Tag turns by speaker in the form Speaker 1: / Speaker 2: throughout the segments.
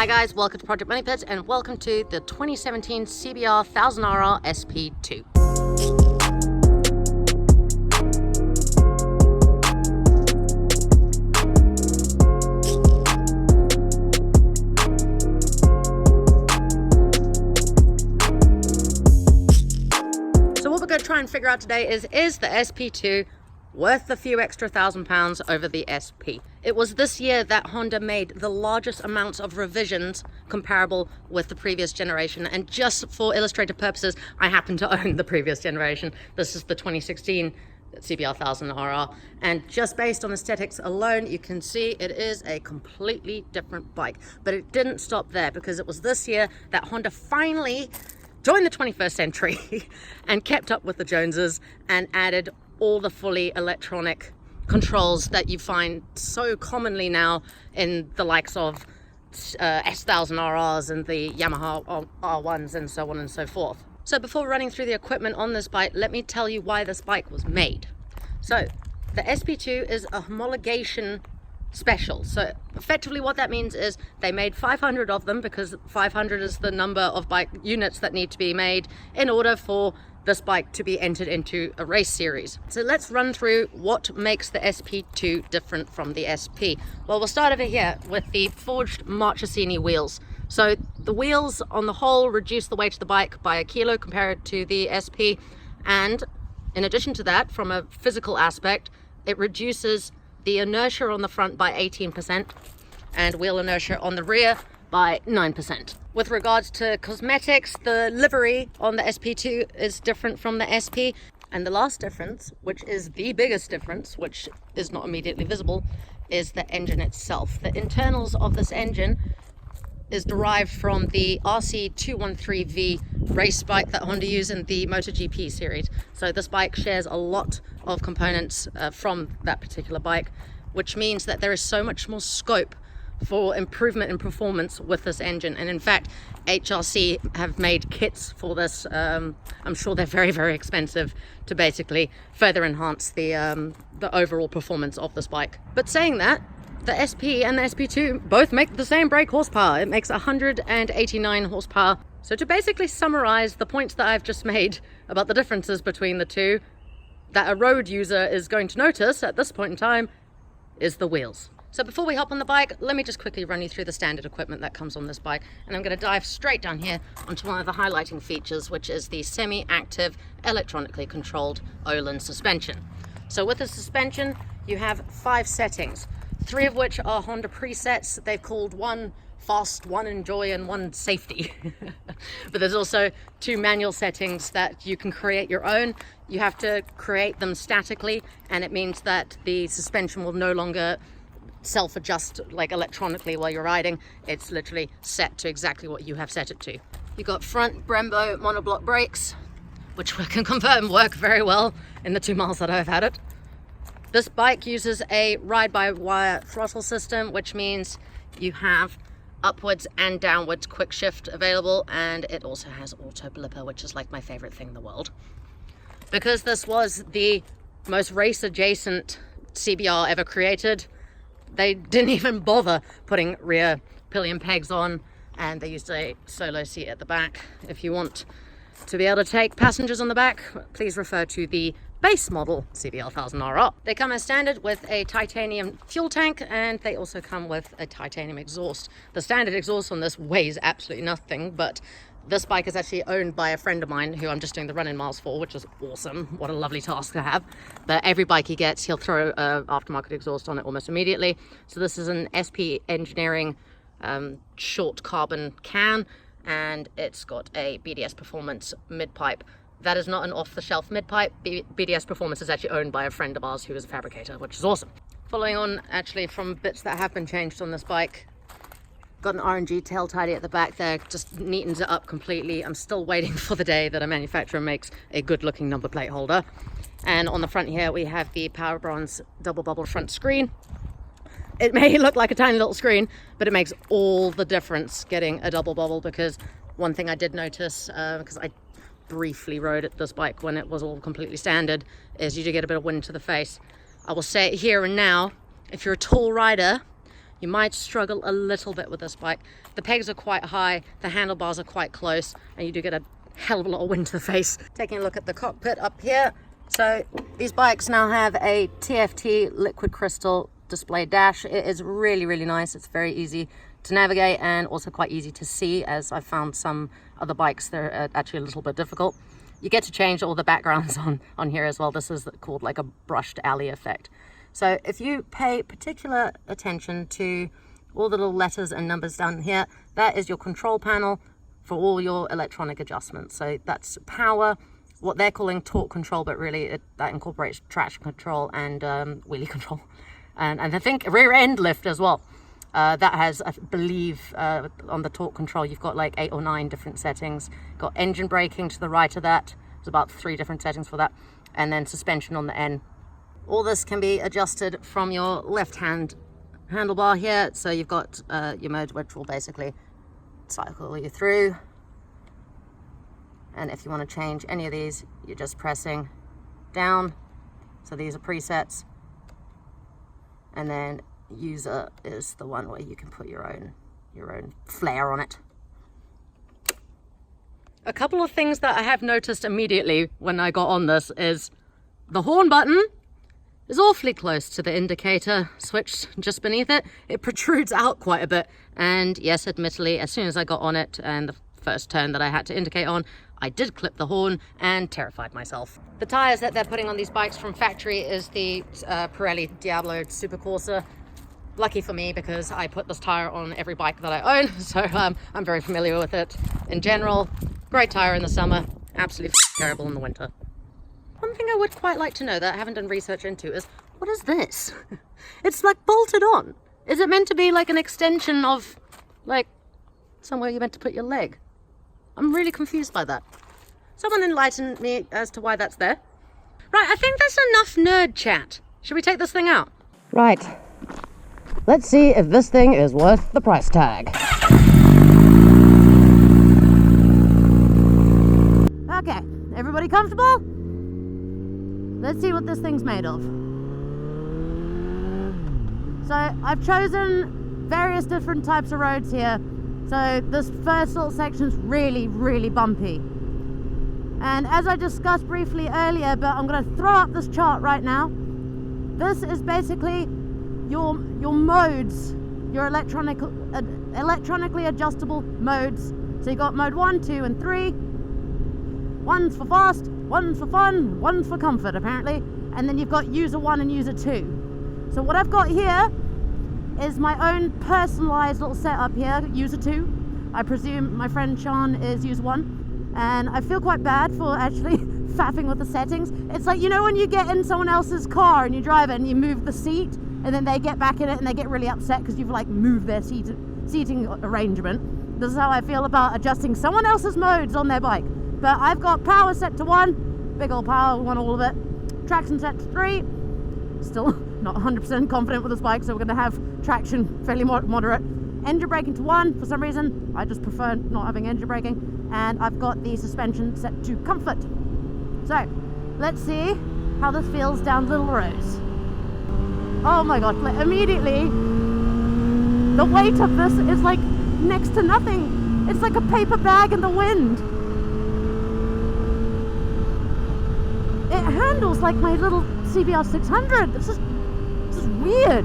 Speaker 1: Hi guys, welcome to Project Moneypits and welcome to the 2017 CBR1000RR SP2. So what we're going to try and figure out today is the SP2 worth a few extra £1,000 over the SP? It was this year that Honda made the largest amounts of revisions comparable with the previous generation, and just for illustrative purposes, I happen to own the previous generation. This is the 2016 CBR1000RR, and just based on aesthetics alone, you can see it is a completely different bike. But it didn't stop there, because it was this year that Honda finally joined the 21st century and kept up with the Joneses and added all the fully electronic controls that you find so commonly now in the likes of S1000RRs and the Yamaha R1s and so on and so forth. So before running through the equipment on this bike, let me tell you why this bike was made. So the SP2 is a homologation special. So effectively what that means is they made 500 of them, because 500 is the number of bike units that need to be made in order for this bike to be entered into a race series. So let's run through what makes the SP2 different from the SP. Well, we'll start over here with the forged Marchesini wheels. So the wheels on the whole reduce the weight of the bike by 1 kilo compared to the SP, and in addition to that, from a physical aspect, it reduces the inertia on the front by 18% and wheel inertia on the rear by 9%. With regards to cosmetics, the livery on the SP2 is different from the SP. And the last difference, which is the biggest difference, which is not immediately visible, is the engine itself. The internals of this engine is derived from the RC213V race bike that Honda used in the MotoGP series. So this bike shares a lot of components from that particular bike, which means that there is so much more scope for improvement in performance with this engine. And in fact, HRC have made kits for this. I'm sure they're very, very expensive, to basically further enhance the overall performance of this bike. But saying that, the SP and the SP2 both make the same brake horsepower. It makes 189 horsepower. So to basically summarize the points that I've just made about the differences between the two, that a road user is going to notice at this point in time is the wheels. So before we hop on the bike, let me just quickly run you through the standard equipment that comes on this bike. And I'm going to dive straight down here onto one of the highlighting features, which is the semi-active electronically controlled Öhlins suspension. So with the suspension, you have 5 settings, 3 of which are Honda presets. They've called one fast, one enjoy, and one safety. But there's also 2 manual settings that you can create your own. You have to create them statically, and it means that the suspension will no longer self-adjust like electronically while you're riding. It's literally set to exactly what you have set it to. You've got front Brembo monoblock brakes, which we can confirm work very well in the 2 miles that I've had it. This bike uses a ride-by-wire throttle system, which means you have upwards and downwards quick shift available, and it also has auto blipper, which is like my favorite thing in the world. Because this was the most race adjacent CBR ever created, they didn't even bother putting rear pillion pegs on, and they used a solo seat at the back. If you want to be able to take passengers on the back, please refer to the base model CBR1000RR. They come as standard with a titanium fuel tank, and they also come with a titanium exhaust. The standard exhaust on this weighs absolutely nothing, but this bike is actually owned by a friend of mine who I'm just doing the running miles for, which is awesome. What a lovely task to have. But every bike he gets, he'll throw aftermarket exhaust on it almost immediately. So this is an SP Engineering short carbon can, and it's got a BDS Performance mid-pipe. That is not an off-the-shelf mid-pipe. BDS Performance is actually owned by a friend of ours who is a fabricator, which is awesome. Following on actually from bits that have been changed on this bike, got an RNG tail tidy at the back there, just neatens it up completely. I'm still waiting for the day that a manufacturer makes a good looking number plate holder. And on the front here we have the Power Bronze double bubble front screen. It may look like a tiny little screen, but it makes all the difference getting a double bubble, because one thing I did notice, because I briefly rode this bike when it was all completely standard, is you do get a bit of wind to the face. I will say it here and now, if you're a tall rider, you might struggle a little bit with this bike. The pegs are quite high, the handlebars are quite close, and you do get a hell of a lot of wind to the face. Taking a look at the cockpit up here. So these bikes now have a TFT liquid crystal display dash. It is really, really nice. It's very easy to navigate and also quite easy to see, as I found some other bikes they're actually a little bit difficult. You get to change all the backgrounds on here as well. This is called like a brushed alley effect. So if you pay particular attention to all the little letters and numbers down here, that is your control panel for all your electronic adjustments. So that's power, what they're calling torque control, but really that incorporates traction control and wheelie control. And I think rear end lift as well. That has, I believe, on the torque control, you've got like 8 or 9 different settings. Got engine braking to the right of that. There's about 3 different settings for that. And then suspension on the N. All this can be adjusted from your left hand handlebar here. So you've got your mode, which will basically cycle you through. And if you want to change any of these, you're just pressing down. So these are presets. And then user is the one where you can put your own flair on it. A couple of things that I have noticed immediately when I got on this is the horn button is awfully close to the indicator switch just beneath it. It protrudes out quite a bit. And yes, admittedly, as soon as I got on it and the first turn that I had to indicate on, I did clip the horn and terrified myself. The tires that they're putting on these bikes from factory is the Pirelli Diablo Super Corsa. Lucky for me, because I put this tire on every bike that I own, so I'm very familiar with it. In general, great tire in the summer, absolutely terrible in the winter. One thing I would quite like to know that I haven't done research into is, what is this? It's like bolted on. Is it meant to be like an extension of, like, somewhere you're meant to put your leg? I'm really confused by that. Someone enlighten me as to why that's there. Right, I think that's enough nerd chat. Should we take this thing out? Right. Let's see if this thing is worth the price tag. Okay, everybody comfortable? Let's see what this thing's made of. So I've chosen various different types of roads here. So this first little section's really, really bumpy. And as I discussed briefly earlier, but I'm going to throw up this chart right now. This is basically your modes, your electronically adjustable modes. So you got mode 1, 2, and 3. One's for fast, one's for fun, one's for comfort apparently, and then you've got user 1 and user 2. So what I've got here is my own personalized little setup here, user 2. I presume my friend Sean is user 1, and I feel quite bad for actually faffing with the settings. It's like, you know, when you get in someone else's car and you drive it and you move the seat, and then they get back in it and they get really upset because you've like moved their seating arrangement. This is how I feel about adjusting someone else's modes on their bike. But I've got power set to 1, big old power, we want all of it. Traction set to 3, still not 100% confident with this bike, so we're gonna have traction fairly moderate. Engine braking to 1, for some reason, I just prefer not having engine braking. And I've got the suspension set to comfort. So, let's see how this feels down Little Rose. Oh my god, immediately, the weight of this is like next to nothing. It's like a paper bag in the wind. It handles like my little CBR1000. This is weird.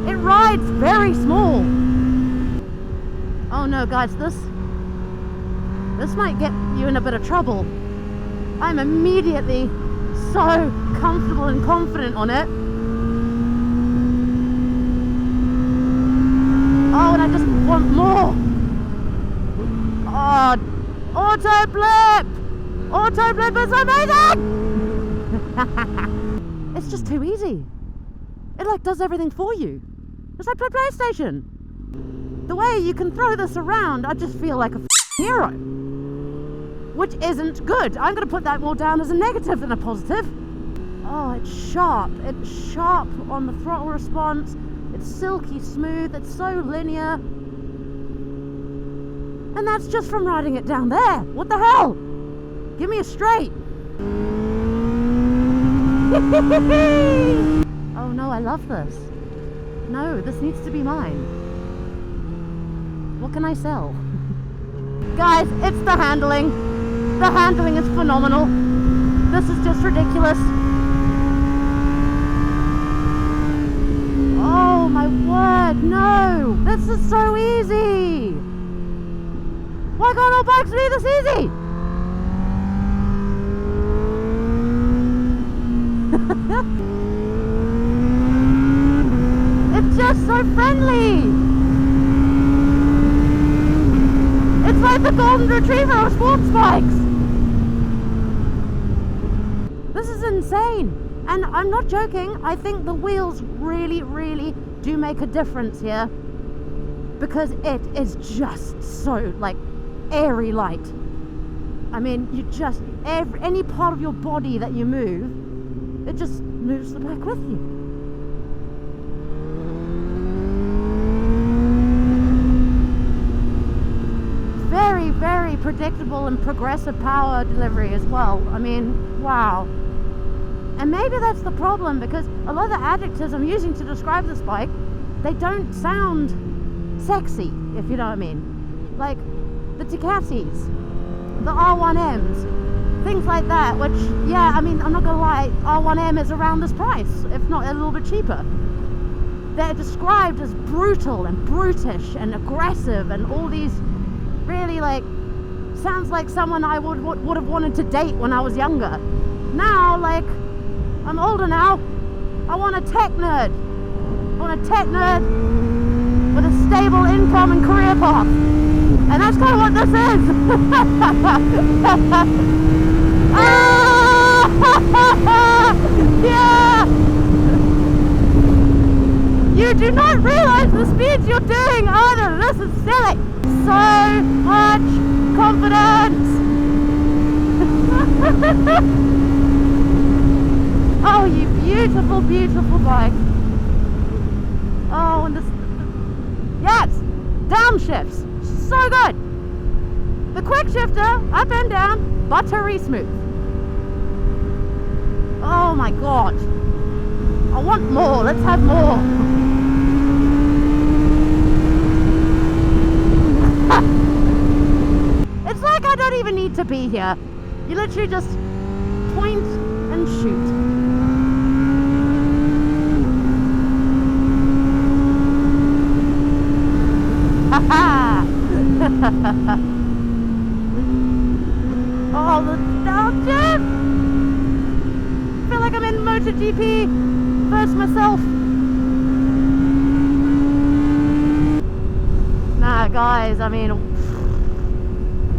Speaker 1: It rides very small. Oh no, guys, this might get you in a bit of trouble. I'm immediately so comfortable and confident on it. Oh, and I just want more. Oh, auto blip! Auto blip is amazing! It's just too easy. It like does everything for you. It's like PlayStation. The way you can throw this around, I just feel like a hero. Which isn't good. I'm going to put that more down as a negative than a positive. Oh, it's sharp. It's sharp on the throttle response. It's silky smooth. It's so linear. And that's just from riding it down there. What the hell? Give me a straight. Oh no, I love this. No, this needs to be mine. What can I sell? Guys, it's the handling. The handling is phenomenal. This is just ridiculous. Oh my word, no! This is so easy! Why can't all bikes be this easy? It's just so friendly! It's like the golden retriever of sports bikes! This is insane! And I'm not joking, I think the wheels really, really do make a difference here. Because it is just so, like, airy light. I mean, you just, any part of your body that you move, it just moves the bike with you. Very, very predictable and progressive power delivery as well. I mean, wow. And maybe that's the problem, because a lot of the adjectives I'm using to describe this bike, they don't sound sexy, if you know what I mean. Like the Ducatis, the R1Ms, things like that, which, yeah, I mean, I'm not gonna lie, R1M is around this price, if not a little bit cheaper. They're described as brutal and brutish and aggressive and all these really, like, sounds like someone I would have wanted to date when I was younger. Now, like, I'm older now. I want a tech nerd. I want a tech nerd with a stable income and career path. And that's kind of what this is. Yeah! You do not realize the speeds you're doing either. This is silly. So much confidence. Oh, you beautiful, beautiful bike. Oh, and this, yes, downshifts, so good. The quick shifter, up and down, buttery smooth. Oh my God. I want more, let's have more. It's like I don't even need to be here. You literally just point and shoot. Oh, the downshift! I feel like I'm in MotoGP versus myself. Nah, guys, I mean,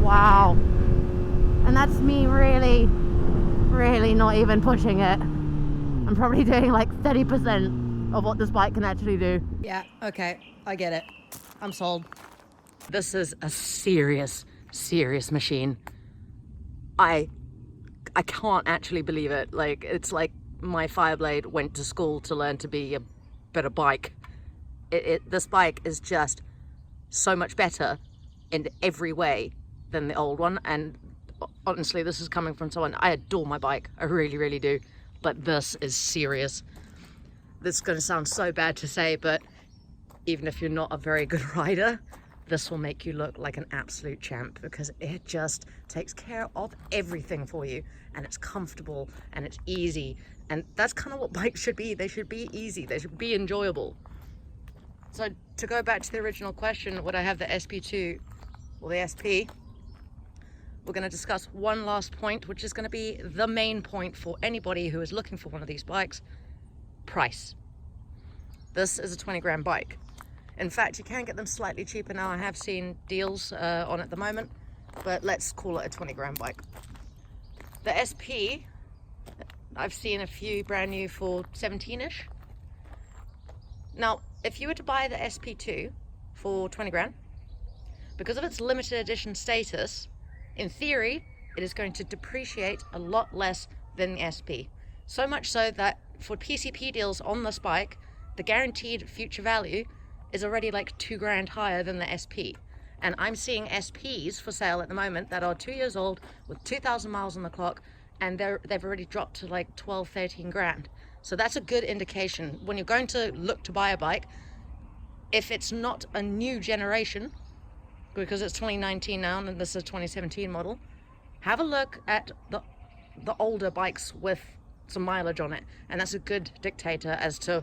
Speaker 1: wow. And that's me really, really not even pushing it. I'm probably doing like 30% of what this bike can actually do. Yeah, okay, I get it. I'm sold. This is a serious, serious machine. I can't actually believe it. Like, it's like my Fireblade went to school to learn to be a better bike. This bike is just so much better in every way than the old one. And honestly, this is coming from someone, I adore my bike. I really, really do. But this is serious. This is going to sound so bad to say, but even if you're not a very good rider, this will make you look like an absolute champ, because it just takes care of everything for you, and it's comfortable and it's easy, and that's kind of what bikes should be. They should be easy, they should be enjoyable. So to go back to the original question, would I have the SP2 or the SP? We're going to discuss one last point, which is going to be the main point for anybody who is looking for one of these bikes: price. This is a 20 grand bike. In fact, you can get them slightly cheaper now. I have seen deals on at the moment, but let's call it a 20 grand bike. The SP, I've seen a few brand new for 17-ish. Now, if you were to buy the SP2 for 20 grand, because of its limited edition status, in theory, it is going to depreciate a lot less than the SP. So much so that for PCP deals on this bike, the guaranteed future value is already like 2 grand higher than the SP. And I'm seeing SPs for sale at the moment that are 2 years old with 2,000 miles on the clock, and they've already dropped to like 12, 13 grand. So that's a good indication when you're going to look to buy a bike. If it's not a new generation, because it's 2019 now and this is a 2017 model, have a look at the older bikes with some mileage on it, and that's a good dictator as to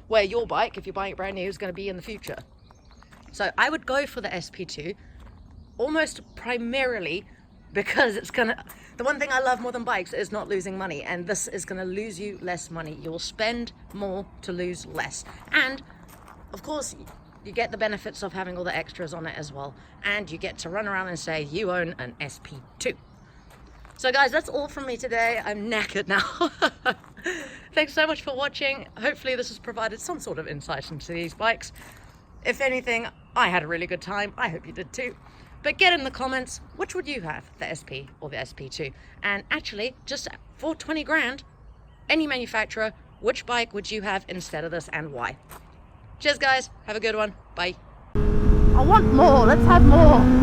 Speaker 1: where your bike, if you're buying it brand new, is going to be in the future. So I would go for the SP2 almost primarily because it's gonna, the one thing I love more than bikes is not losing money, and this is gonna lose you less money. You'll spend more to lose less, and of course you get the benefits of having all the extras on it as well, and you get to run around and say you own an SP2. So guys, that's all from me today. I'm knackered now. Thanks so much for watching. Hopefully this has provided some sort of insight into these bikes. If anything, I had a really good time. I hope you did too. But get in the comments, which would you have, the SP or the SP2? And actually, just for 20 grand, any manufacturer, which bike would you have instead of this and why? Cheers guys, have a good one, bye. I want more, let's have more.